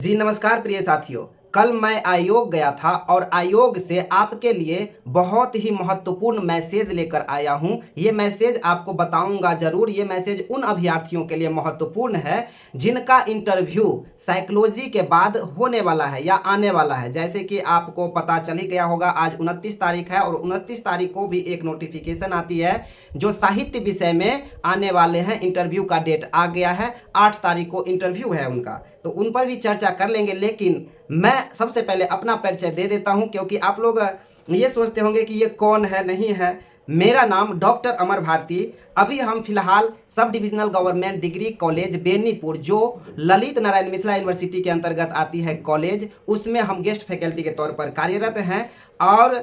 जी नमस्कार प्रिय साथियों। कल मैं आयोग गया था और आयोग से आपके लिए बहुत ही महत्वपूर्ण मैसेज लेकर आया हूं। ये मैसेज आपको बताऊंगा ज़रूर। ये मैसेज उन अभ्यर्थियों के लिए महत्वपूर्ण है जिनका इंटरव्यू साइकोलॉजी के बाद होने वाला है या आने वाला है। जैसे कि आपको पता चल ही गया होगा, आज 29 तारीख है और 29 तारीख को भी एक नोटिफिकेशन आती है जो साहित्य विषय में आने वाले हैं। इंटरव्यू का डेट आ गया है, 8 तारीख को इंटरव्यू है उनका, तो उन पर भी चर्चा कर लेंगे। लेकिन मैं सबसे पहले अपना परिचय दे देता हूं, क्योंकि आप लोग ये सोचते होंगे कि ये कौन है नहीं है। मेरा नाम डॉक्टर अमर भारती। अभी हम फिलहाल sub divisional government degree college Benipur, जो ललित नारायण मिथिला यूनिवर्सिटी के अंतर्गत आती है कॉलेज, उसमें हम गेस्ट फैकल्टी के तौर पर कार्यरत हैं। और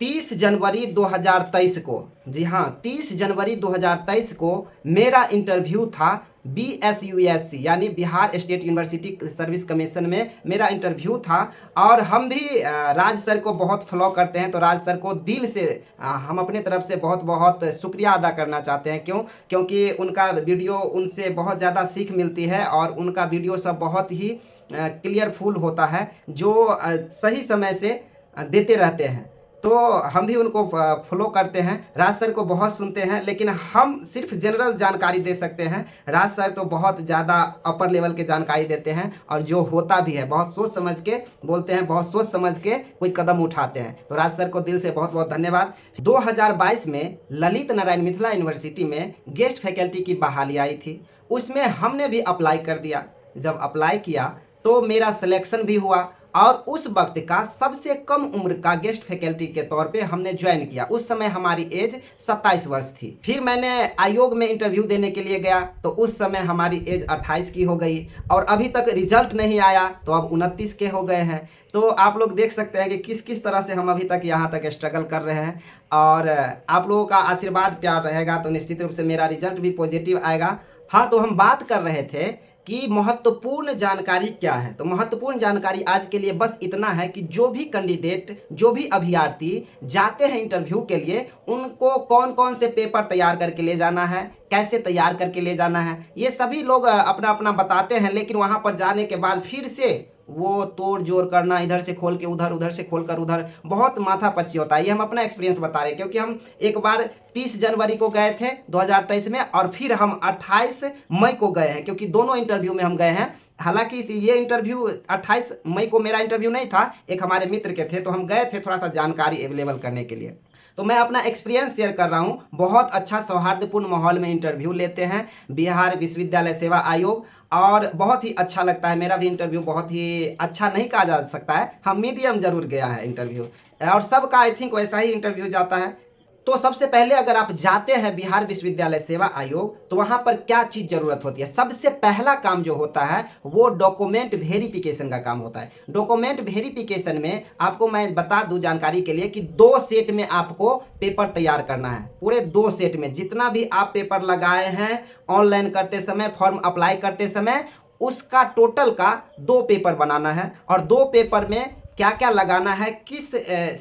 30 जनवरी 2023 को, जी हाँ 30 जनवरी 2023 को मेरा इंटरव्यू था BSUSC यानी Bihar state university service commission में मेरा इंटरव्यू था। और हम भी राज सर को बहुत फॉलो करते हैं, तो राज सर को दिल से हम अपने तरफ से बहुत बहुत शुक्रिया अदा करना चाहते हैं। क्योंकि उनका वीडियो, उनसे बहुत ज़्यादा सीख मिलती है और उनका वीडियो सब बहुत ही क्लियरफुल होता है, जो सही समय से देते रहते हैं। तो हम भी उनको फॉलो करते हैं। राज सर को बहुत सुनते हैं, लेकिन हम सिर्फ जनरल जानकारी दे सकते हैं। राज सर तो बहुत ज़्यादा अपर लेवल की जानकारी देते हैं और जो होता भी है बहुत सोच समझ के बोलते हैं, बहुत सोच समझ के कोई कदम उठाते हैं। तो राज सर को दिल से बहुत बहुत धन्यवाद। 2022 में ललित नारायण मिथिला यूनिवर्सिटी में गेस्ट फैकल्टी की बहाली आई थी, उसमें हमने भी अप्लाई कर दिया। जब अप्लाई किया तो मेरा सिलेक्शन भी हुआ और उस वक्त का सबसे कम उम्र का गेस्ट फैकल्टी के तौर पे हमने ज्वाइन किया। उस समय हमारी एज 27 वर्ष थी। फिर मैंने आयोग में इंटरव्यू देने के लिए गया तो उस समय हमारी एज 28 की हो गई और अभी तक रिजल्ट नहीं आया, तो अब 29 के हो गए हैं। तो आप लोग देख सकते हैं कि किस किस तरह से हम अभी तक यहाँ तक स्ट्रगल कर रहे हैं। और आप लोगों का आशीर्वाद प्यार रहेगा तो निश्चित रूप से मेरा रिजल्ट भी पॉजिटिव आएगा। हाँ, तो हम बात कर रहे थे कि महत्वपूर्ण जानकारी क्या है। तो महत्वपूर्ण जानकारी आज के लिए बस इतना है कि जो भी कैंडिडेट, जो भी अभ्यर्थी जाते हैं इंटरव्यू के लिए, उनको कौन कौन से पेपर तैयार करके ले जाना है, कैसे तैयार करके ले जाना है, ये सभी लोग अपना अपना बताते हैं। लेकिन वहाँ पर जाने के बाद फिर से वो तोड़ जोड़ करना, इधर से खोल के उधर, उधर से खोल कर उधर, बहुत माथापच्ची होता है। ये हम अपना एक्सपीरियंस बता रहे हैं, क्योंकि हम एक बार 30 जनवरी को गए थे 2023 में और फिर हम 28 मई को गए हैं, क्योंकि दोनों इंटरव्यू में हम गए हैं। हालांकि ये इंटरव्यू 28 मई को मेरा इंटरव्यू नहीं था, एक हमारे मित्र के थे, तो हम गए थे थोड़ा सा जानकारी अवेलेबल करने के लिए। तो मैं अपना एक्सपीरियंस शेयर कर रहा हूँ। बहुत अच्छा सौहार्दपूर्ण माहौल में इंटरव्यू लेते हैं बिहार विश्वविद्यालय सेवा आयोग, और बहुत ही अच्छा लगता है। मेरा भी इंटरव्यू बहुत ही अच्छा नहीं कहा जा सकता है, हाँ मीडियम जरूर गया है इंटरव्यू, और सबका आई थिंक वैसा ही इंटरव्यू जाता है। तो सबसे पहले अगर आप जाते हैं बिहार विश्वविद्यालय सेवा आयोग, तो वहाँ पर क्या चीज़ ज़रूरत होती है। सबसे पहला काम जो होता है वो डॉक्यूमेंट वेरिफिकेशन का काम होता है। डॉक्यूमेंट वेरिफिकेशन में आपको मैं बता दूं जानकारी के लिए कि 2 सेट में आपको पेपर तैयार करना है। पूरे 2 सेट में जितना भी आप पेपर लगाए हैं ऑनलाइन करते समय, फॉर्म अप्लाई करते समय, उसका टोटल का 2 पेपर बनाना है। और 2 पेपर में क्या क्या लगाना है, किस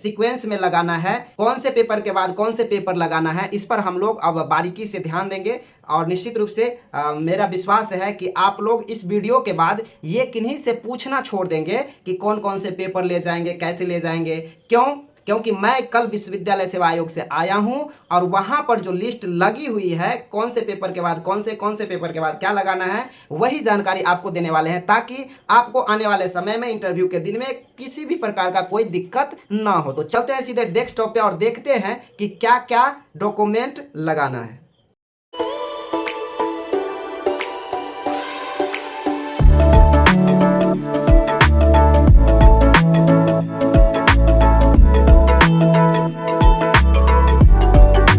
सीक्वेंस में लगाना है, कौन से पेपर के बाद कौन से पेपर लगाना है, इस पर हम लोग अब बारीकी से ध्यान देंगे। और निश्चित रूप से मेरा विश्वास है कि आप लोग इस वीडियो के बाद ये किन्हीं से पूछना छोड़ देंगे कि कौन कौन से पेपर ले जाएंगे, कैसे ले जाएंगे। क्योंकि मैं कल विश्वविद्यालय सेवा आयोग से आया हूं और वहां पर जो लिस्ट लगी हुई है, कौन से पेपर के बाद कौन से पेपर के बाद क्या लगाना है, वही जानकारी आपको देने वाले हैं, ताकि आपको आने वाले समय में इंटरव्यू के दिन में किसी भी प्रकार का कोई दिक्कत ना हो। तो चलते हैं सीधे डेस्कटॉप पे और देखते हैं कि क्या क्या डॉक्यूमेंट लगाना है।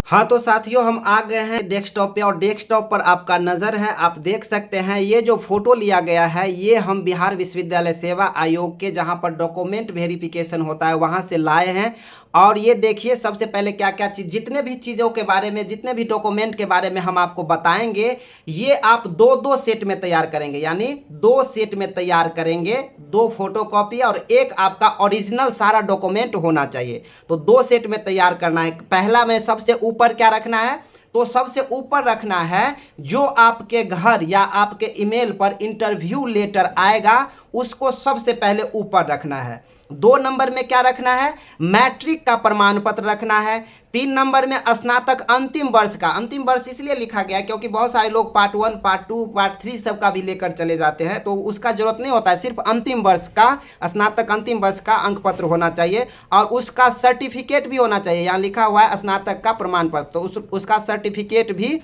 हाँ, तो साथियों हम आ गए हैं डेस्कटॉप पे और डेस्कटॉप पर आपका नज़र है, आप देख सकते हैं ये जो फोटो लिया गया है ये हम बिहार विश्वविद्यालय सेवा आयोग के, जहाँ पर डॉक्यूमेंट वेरिफिकेशन होता है, वहाँ से लाए हैं। और ये देखिए सबसे पहले क्या क्या चीज़, जितने भी चीज़ों के बारे में, जितने भी डॉक्यूमेंट के बारे में हम आपको बताएंगे, ये आप 2-2 सेट में तैयार करेंगे। यानी 2 सेट में तैयार करेंगे, 2 फोटोकॉपी और एक आपका ओरिजिनल सारा डॉक्यूमेंट होना चाहिए। तो 2 सेट में तैयार करना है। पहला में सबसे ऊपर क्या रखना है, तो सबसे ऊपर रखना है जो आपके घर या आपके ईमेल पर इंटरव्यू लेटर आएगा उसको सबसे पहले ऊपर रखना है। 2 नंबर में क्या रखना है, मैट्रिक का प्रमाण पत्र रखना है। 3 नंबर में स्नातक अंतिम वर्ष का, अंतिम वर्ष इसलिए लिखा गया है क्योंकि बहुत सारे लोग पार्ट 1 पार्ट 2 पार्ट 3 सब का भी लेकर चले जाते हैं, तो उसका जरूरत नहीं होता है। सिर्फ अंतिम वर्ष का, स्नातक अंतिम वर्ष का अंक पत्र होना चाहिए और उसका सर्टिफिकेट भी होना चाहिए। यहाँ लिखा हुआ है स्नातक का प्रमाण पत्र, तो उसका सर्टिफिकेट भी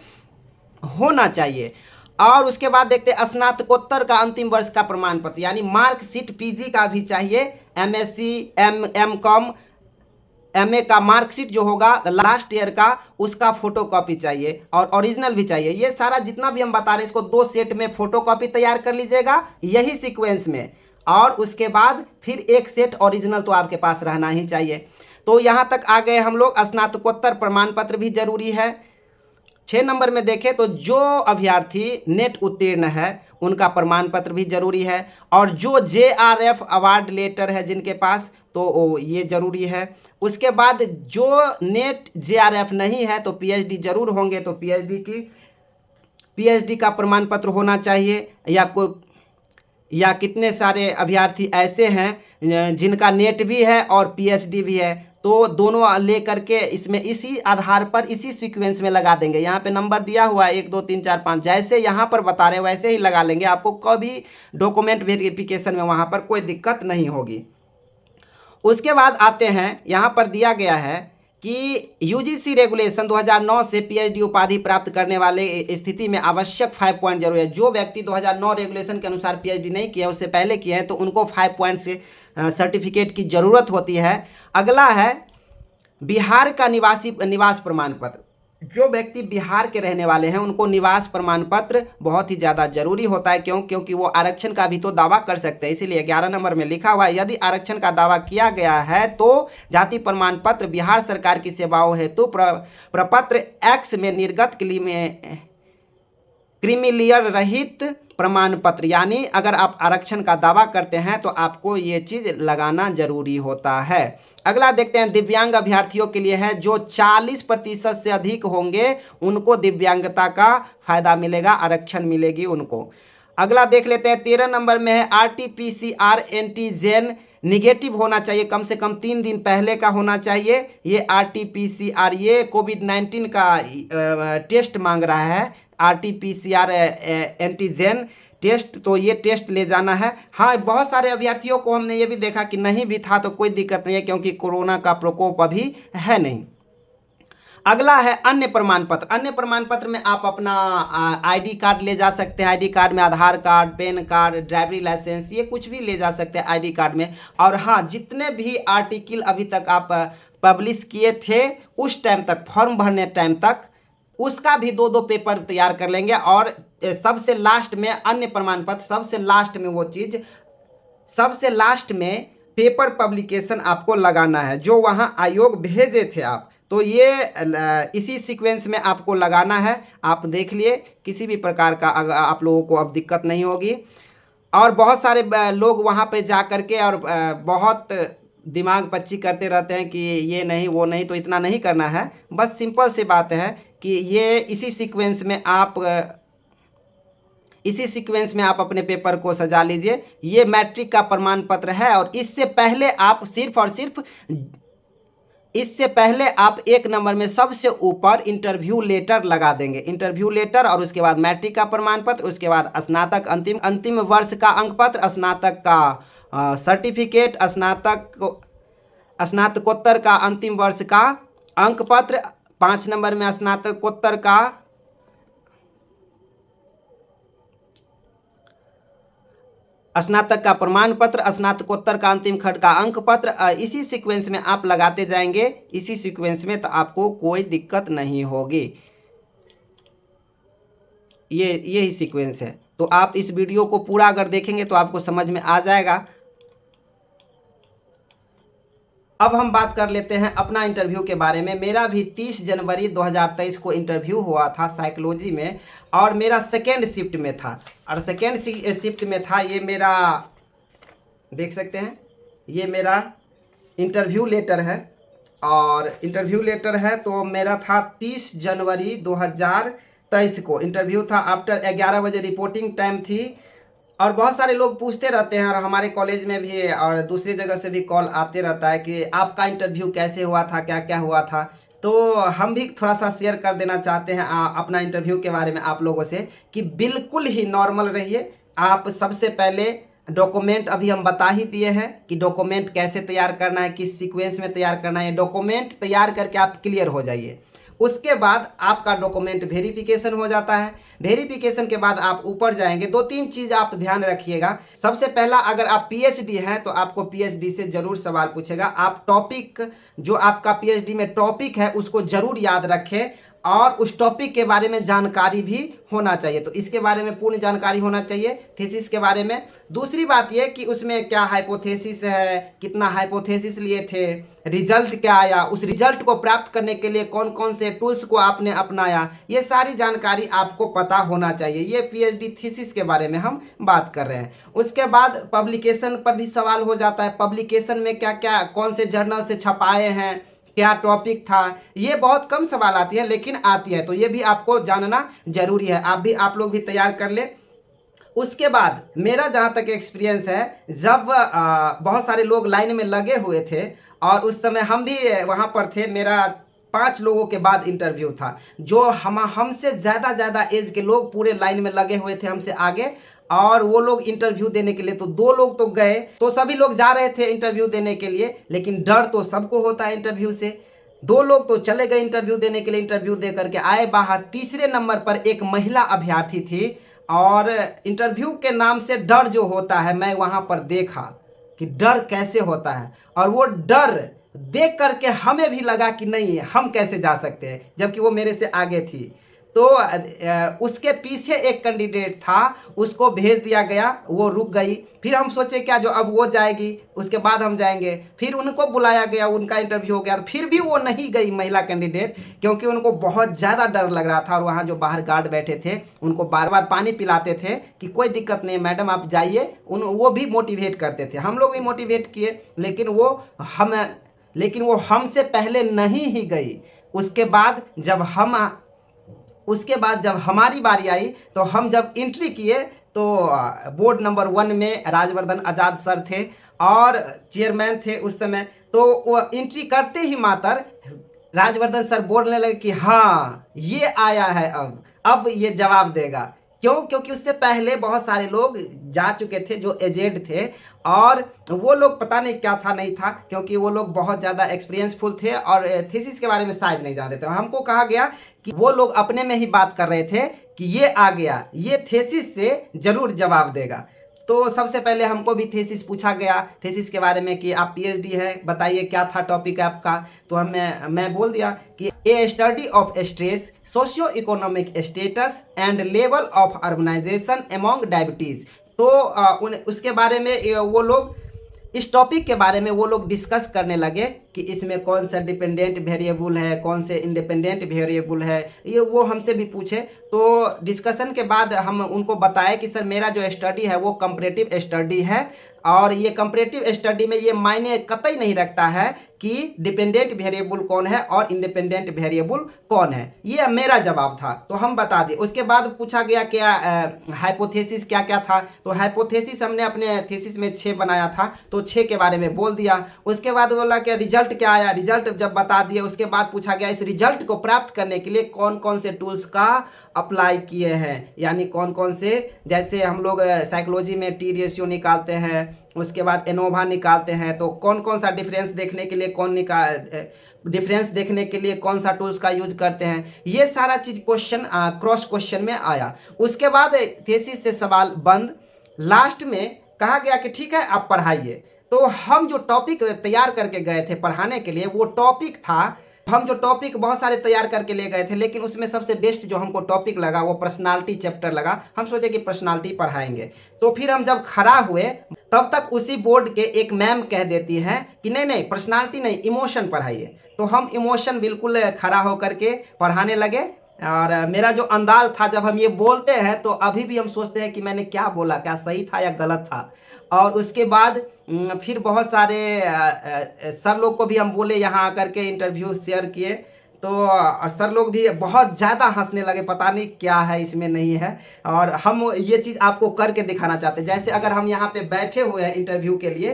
होना चाहिए। और उसके बाद देखते हैं स्नातकोत्तर का अंतिम वर्ष का प्रमाण पत्र यानी मार्कशीट पीजी का भी चाहिए। एमएससी, एमकॉम, एमए का मार्कशीट जो होगा लास्ट ईयर का, उसका फोटो कॉपी चाहिए और ओरिजिनल भी चाहिए। ये सारा जितना भी हम बता रहे हैं इसको 2 सेट में फोटो कॉपी तैयार कर लीजिएगा यही सीक्वेंस में, और उसके बाद फिर 1 सेट ओरिजिनल तो आपके पास रहना ही चाहिए। तो यहाँ तक आ गए हम लोग। स्नातकोत्तर प्रमाण पत्र भी जरूरी है। 6 नंबर में देखें तो जो अभ्यर्थी नेट उत्तीर्ण है उनका प्रमाण पत्र भी जरूरी है, और जो जेआरएफ अवार्ड लेटर है जिनके पास तो ये जरूरी है। उसके बाद जो नेट जेआरएफ नहीं है तो पीएचडी जरूर होंगे, तो पीएचडी का प्रमाण पत्र होना चाहिए। या कितने सारे अभ्यर्थी ऐसे हैं जिनका नेट भी है और पीएचडी भी है, तो दोनों ले करके इसमें इसी आधार पर इसी सीक्वेंस में लगा देंगे। यहाँ पे नंबर दिया हुआ है 1 2 3 4 5, जैसे यहाँ पर बता रहे हैं वैसे ही लगा लेंगे। आपको कभी डॉक्यूमेंट वेरिफिकेशन में वहाँ पर कोई दिक्कत नहीं होगी। उसके बाद आते हैं, यहाँ पर दिया गया है कि यूजीसी रेगुलेशन 2009 से पीएचडी उपाधि प्राप्त करने वाले स्थिति में आवश्यक 5 पॉइंट जरूरी है। जो व्यक्ति 2009 रेगुलेशन के अनुसार पीएचडी नहीं किया, उससे पहले किए हैं, तो उनको 5 पॉइंट से सर्टिफिकेट की ज़रूरत होती है। अगला है बिहार का निवास प्रमाण पत्र। जो व्यक्ति बिहार के रहने वाले हैं उनको निवास प्रमाण पत्र बहुत ही ज़्यादा जरूरी होता है। क्योंकि वो आरक्षण का भी तो दावा कर सकते हैं। इसीलिए 11 नंबर में लिखा हुआ है यदि आरक्षण का दावा किया गया है तो जाति प्रमाण पत्र बिहार सरकार की सेवाओं हेतु प्रपत्र एक्स में निर्गत क्रीमीलेयर रहित प्रमाण पत्र, यानी अगर आप आरक्षण का दावा करते हैं तो आपको ये चीज़ लगाना जरूरी होता है। अगला देखते हैं दिव्यांग अभ्यर्थियों के लिए है, जो 40% से अधिक होंगे उनको दिव्यांगता का फायदा मिलेगा, आरक्षण मिलेगी उनको। अगला देख लेते हैं 13 नंबर में है आरटीपीसीआर एंटीजन निगेटिव होना चाहिए, कम से कम 3 दिन पहले का होना चाहिए। ये आरटीपीसीआर ये कोविड-19 का टेस्ट मांग रहा है, आरटीपीसीआर एंटीजन टेस्ट, तो ये टेस्ट ले जाना है। हाँ, बहुत सारे अभ्यर्थियों को हमने ये भी देखा कि नहीं भी था तो कोई दिक्कत नहीं है क्योंकि कोरोना का प्रकोप अभी है नहीं। अगला है अन्य प्रमाण पत्र। अन्य प्रमाण पत्र में आप अपना आईडी कार्ड ले जा सकते हैं। आईडी कार्ड में आधार कार्ड, पैन कार्ड, ड्राइवरी लाइसेंस, ये कुछ भी ले जा सकते हैं आईडी कार्ड में। और हाँ, जितने भी आर्टिकल अभी तक आप पब्लिश किए थे उस टाइम तक, फॉर्म भरने टाइम तक, उसका भी 2-2 पेपर तैयार कर लेंगे। और सबसे लास्ट में अन्य प्रमाण पत्र, सबसे लास्ट में वो चीज़, सबसे लास्ट में पेपर पब्लिकेशन आपको लगाना है जो वहाँ आयोग भेजे थे आप, तो ये इसी सीक्वेंस में आपको लगाना है। आप देख लिए, किसी भी प्रकार का आप लोगों को अब दिक्कत नहीं होगी। और बहुत सारे लोग वहाँ पे जा कर के और बहुत दिमाग पच्ची करते रहते हैं कि ये नहीं वो नहीं, तो इतना नहीं करना है। बस सिंपल सी बात है कि ये इसी सीक्वेंस में आप अपने पेपर को सजा लीजिए। ये मैट्रिक का प्रमाण पत्र है और इससे पहले आप सिर्फ और सिर्फ इससे पहले आप 1 नंबर में सबसे ऊपर इंटरव्यू लेटर लगा देंगे। इंटरव्यू लेटर और उसके बाद मैट्रिक का प्रमाण पत्र, उसके बाद स्नातक अंतिम वर्ष का अंक पत्र, स्नातक का सर्टिफिकेट, स्नातकोत्तर का अंतिम वर्ष का अंक पत्र, 5 नंबर में स्नातकोत्तर का स्नातक का प्रमाण पत्र, स्नातकोत्तर का अंतिम खंड का अंक पत्र। इसी सीक्वेंस में आप लगाते जाएंगे, इसी सीक्वेंस में, तो आपको कोई दिक्कत नहीं होगी। यही सीक्वेंस है। तो आप इस वीडियो को पूरा अगर देखेंगे तो आपको समझ में आ जाएगा। अब हम बात कर लेते हैं अपना इंटरव्यू के बारे में। मेरा भी 30 जनवरी 2023 को इंटरव्यू हुआ था साइकोलॉजी में, और मेरा सेकेंड शिफ्ट में था। और सेकेंड शिफ्ट में था, ये मेरा देख सकते हैं, ये मेरा इंटरव्यू लेटर है। और इंटरव्यू लेटर है तो मेरा था 30 जनवरी 2023 को इंटरव्यू था। आफ्टर 11 बजे रिपोर्टिंग टाइम थी। और बहुत सारे लोग पूछते रहते हैं, और हमारे कॉलेज में भी और दूसरी जगह से भी कॉल आते रहता है कि आपका इंटरव्यू कैसे हुआ था, क्या क्या हुआ था। तो हम भी थोड़ा सा शेयर कर देना चाहते हैं अपना इंटरव्यू के बारे में आप लोगों से, कि बिल्कुल ही नॉर्मल रहिए। आप सबसे पहले डॉक्यूमेंट अभी हम बता ही दिए हैं कि डॉक्यूमेंट कैसे तैयार करना है, किस सीक्वेंस में तैयार करना है। डॉक्यूमेंट तैयार करके आप क्लियर हो जाइए। उसके बाद आपका डॉक्यूमेंट वेरिफिकेशन हो जाता है। वेरिफिकेशन के बाद आप ऊपर जाएंगे। दो तीन चीज़ आप ध्यान रखिएगा। सबसे पहला, अगर आप पीएचडी हैं तो आपको पीएचडी से जरूर सवाल पूछेगा। आप टॉपिक, जो आपका पीएचडी में टॉपिक है उसको जरूर याद रखें, और उस टॉपिक के बारे में जानकारी भी होना चाहिए। तो इसके बारे में पूर्ण जानकारी होना चाहिए, थीसिस के बारे में। दूसरी बात यह कि उसमें क्या हाइपोथेसिस है, कितना हाइपोथेसिस लिए थे, रिजल्ट क्या आया, उस रिजल्ट को प्राप्त करने के लिए कौन कौन से टूल्स को आपने अपनाया, ये सारी जानकारी आपको पता होना चाहिए। ये पीएचडी थीसिस के बारे में हम बात कर रहे हैं। उसके बाद पब्लिकेशन पर भी सवाल हो जाता है। पब्लिकेशन में क्या क्या, कौन से जर्नल से छपाए हैं, क्या टॉपिक था, ये बहुत कम सवाल आती है लेकिन आती है। तो ये भी आपको जानना जरूरी है। आप लोग भी तैयार कर ले। उसके बाद मेरा जहाँ तक एक्सपीरियंस है, जब बहुत सारे लोग लाइन में लगे हुए थे और उस समय हम भी वहाँ पर थे। मेरा 5 लोगों के बाद इंटरव्यू था। जो हमसे ज़्यादा एज के लोग पूरे लाइन में लगे हुए थे हमसे आगे, और वो लोग इंटरव्यू देने के लिए, तो 2 लोग तो गए, तो सभी लोग जा रहे थे इंटरव्यू देने के लिए। लेकिन डर तो सबको होता है इंटरव्यू से। 2 लोग तो चले गए इंटरव्यू देने के लिए, इंटरव्यू दे करके आए बाहर। तीसरे नंबर पर एक महिला अभ्यर्थी थी, और इंटरव्यू के नाम से डर जो होता है, मैं वहाँ पर देखा कि डर कैसे होता है। और वो डर देख करके हमें भी लगा कि नहीं, हम कैसे जा सकते हैं, जबकि वो मेरे से आगे थी। तो उसके पीछे एक कैंडिडेट था, उसको भेज दिया गया, वो रुक गई। फिर हम सोचे क्या, जो अब वो जाएगी उसके बाद हम जाएंगे। फिर उनको बुलाया गया, उनका इंटरव्यू हो गया, फिर भी वो नहीं गई महिला कैंडिडेट, क्योंकि उनको बहुत ज़्यादा डर लग रहा था। और वहाँ जो बाहर गार्ड बैठे थे उनको बार बार पानी पिलाते थे कि कोई दिक्कत नहीं मैडम, आप जाइए। वो भी मोटिवेट करते थे, हम लोग भी मोटिवेट किए, लेकिन वो हमसे पहले नहीं ही गई। उसके बाद जब हमारी बारी आई, तो हम जब एंट्री किए, तो बोर्ड नंबर 1 में राजवर्धन आज़ाद सर थे और चेयरमैन थे उस समय। तो वो एंट्री करते ही मात्र राजवर्धन सर बोलने लगे कि हाँ, ये आया है, अब ये जवाब देगा। क्यों? क्योंकि उससे पहले बहुत सारे लोग जा चुके थे जो एजेड थे, और वो लोग पता नहीं क्या था नहीं था, क्योंकि वो लोग बहुत ज़्यादा एक्सपीरियंसफुल थे और थीसिस के बारे में शायद नहीं जानते थे। हमको कहा गया कि वो लोग अपने में ही बात कर रहे थे कि ये आ गया, ये थीसिस से जरूर जवाब देगा। तो सबसे पहले हमको भी थीसिस पूछा गया, थीसिस के बारे में कि आप पीएचडी है, बताइए क्या था टॉपिक आपका। तो मैं बोल दिया कि a study of stress, socio economic status and level of urbanisation among diabetes. तो उसके बारे में वो लोग, इस टॉपिक के बारे में वो लोग डिस्कस करने लगे कि इसमें कौन सा डिपेंडेंट वेरिएबल है, कौन से इंडिपेंडेंट वेरिएबल है, ये वो हमसे भी पूछे। तो डिस्कशन के बाद हम उनको बताए कि सर मेरा जो स्टडी है वो कंपैरेटिव स्टडी है, और ये कंपैरेटिव स्टडी में ये मायने कतई नहीं रखता है कि डिपेंडेंट वेरिएबल कौन है और इंडिपेंडेंट वेरिएबल कौन है। ये मेरा जवाब था, तो हम बता दिए। उसके बाद पूछा गया क्या हाइपोथेसिस क्या क्या था। तो हाइपोथेसिस हमने अपने थीसिस में 6 बनाया था, तो 6 के बारे में बोल दिया। उसके बाद बोला कि रिजल्ट क्या आया, रिजल्ट जब बता दिए, उसके बाद पूछा गया इस रिजल्ट को प्राप्त करने के लिए कौन कौन से टूल्स का अप्लाई किए हैं, यानी कौन कौन से, जैसे हम लोग साइकोलॉजी में टी रेशियो निकालते हैं, उसके बाद एनोवा निकालते हैं। तो कौन कौन सा डिफरेंस देखने के लिए डिफरेंस देखने के लिए कौन सा टूल्स का यूज करते हैं, ये सारा चीज क्वेश्चन क्रॉस क्वेश्चन में आया। उसके बाद थीसिस से सवाल बंद। लास्ट में कहा गया कि ठीक है आप पढ़ाइए। तो हम जो टॉपिक तैयार करके गए थे पढ़ाने के लिए, वो टॉपिक था, हम जो टॉपिक बहुत सारे तैयार करके ले गए थे, लेकिन उसमें सबसे बेस्ट जो हमको टॉपिक लगा वो पर्सनालिटी चैप्टर लगा। हम सोचे कि पर्सनालिटी पढ़ाएंगे। तो फिर हम जब खड़ा हुए, तब तक उसी बोर्ड के एक मैम कह देती हैं कि नहीं नहीं, पर्सनालिटी नहीं, इमोशन पढ़ाइए। तो हम इमोशन बिल्कुल खड़ा होकर के पढ़ाने लगे। और मेरा जो अंदाज था, जब हम ये बोलते हैं तो अभी भी हम सोचते हैं कि मैंने क्या बोला, क्या सही था या गलत था। और उसके बाद फिर बहुत सारे सर लोग को भी हम बोले यहाँ आकर के इंटरव्यू शेयर किए, तो सर लोग भी बहुत ज़्यादा हंसने लगे, पता नहीं क्या है इसमें नहीं है। और हम ये चीज़ आपको करके दिखाना चाहते हैं। जैसे अगर हम यहाँ पे बैठे हुए हैं इंटरव्यू के लिए,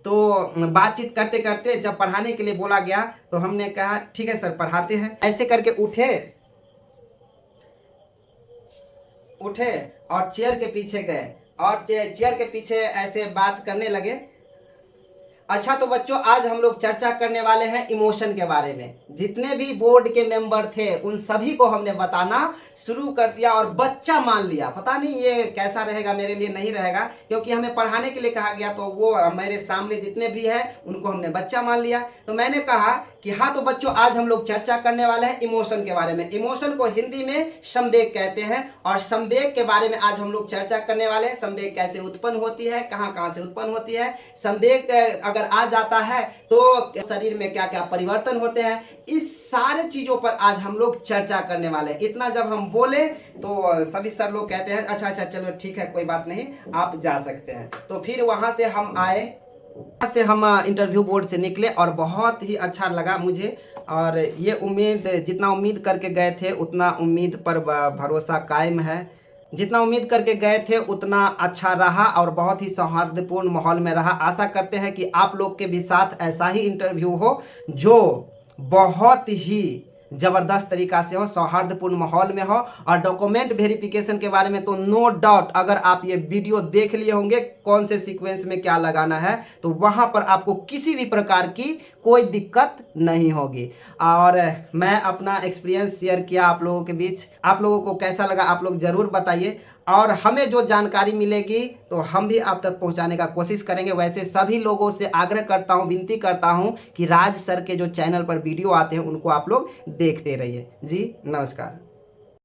तो बातचीत करते करते जब पढ़ाने के लिए बोला गया तो हमने कहा ठीक है सर पढ़ाते हैं, ऐसे करके उठे उठे और चेयर के पीछे गए और चेयर के पीछे ऐसे बात करने लगे। अच्छा तो बच्चों, आज हम लोग चर्चा करने वाले हैं इमोशन के बारे में। जितने भी बोर्ड के मेंबर थे उन सभी को हमने बताना शुरू कर दिया और बच्चा मान लिया। पता नहीं ये कैसा रहेगा, मेरे लिए नहीं रहेगा, क्योंकि हमें पढ़ाने के लिए कहा गया, तो वो मेरे सामने जितने भी हैं उनको हमने बच्चा मान लिया। तो मैंने कहा कि हाँ तो बच्चों, आज हम लोग चर्चा करने वाले हैं इमोशन के बारे में। इमोशन को हिंदी में संवेग कहते हैं और संवेग के बारे में आज हम लोग चर्चा करने वाले हैं। संवेग कैसे उत्पन्न होती है, कहाँ कहाँ से उत्पन्न होती है, संवेग अगर आ जाता है तो शरीर में क्या क्या परिवर्तन होते हैं, इस सारे चीजों पर आज हम लोग चर्चा करने वाले हैं। इतना जब हम बोले तो सभी सर लोग कहते हैं अच्छा अच्छा चलो ठीक है कोई बात नहीं, आप जा सकते हैं। तो फिर वहां से हम आए, वहाँ से हम इंटरव्यू बोर्ड से निकले और बहुत ही अच्छा लगा मुझे। और ये उम्मीद, जितना उम्मीद करके गए थे उतना उम्मीद पर भरोसा कायम है। जितना उम्मीद करके गए थे उतना अच्छा रहा और बहुत ही सौहार्दपूर्ण माहौल में रहा। आशा करते हैं कि आप लोग के भी साथ ऐसा ही इंटरव्यू हो जो बहुत ही ज़बरदस्त तरीका से हो, सौहार्दपूर्ण माहौल में हो। और डॉक्यूमेंट वेरिफिकेशन के बारे में तो नो डाउट, अगर आप ये वीडियो देख लिए होंगे कौन से सीक्वेंस में क्या लगाना है, तो वहाँ पर आपको किसी भी प्रकार की कोई दिक्कत नहीं होगी। और मैं अपना एक्सपीरियंस शेयर किया आप लोगों के बीच। आप लोगों को कैसा लगा आप लोग ज़रूर बताइए, और हमें जो जानकारी मिलेगी तो हम भी आप तक पहुंचाने का कोशिश करेंगे। वैसे सभी लोगों से आग्रह करता हूं, विनती करता हूं कि राज सर के जो चैनल पर वीडियो आते हैं उनको आप लोग देखते रहिए। जी नमस्कार।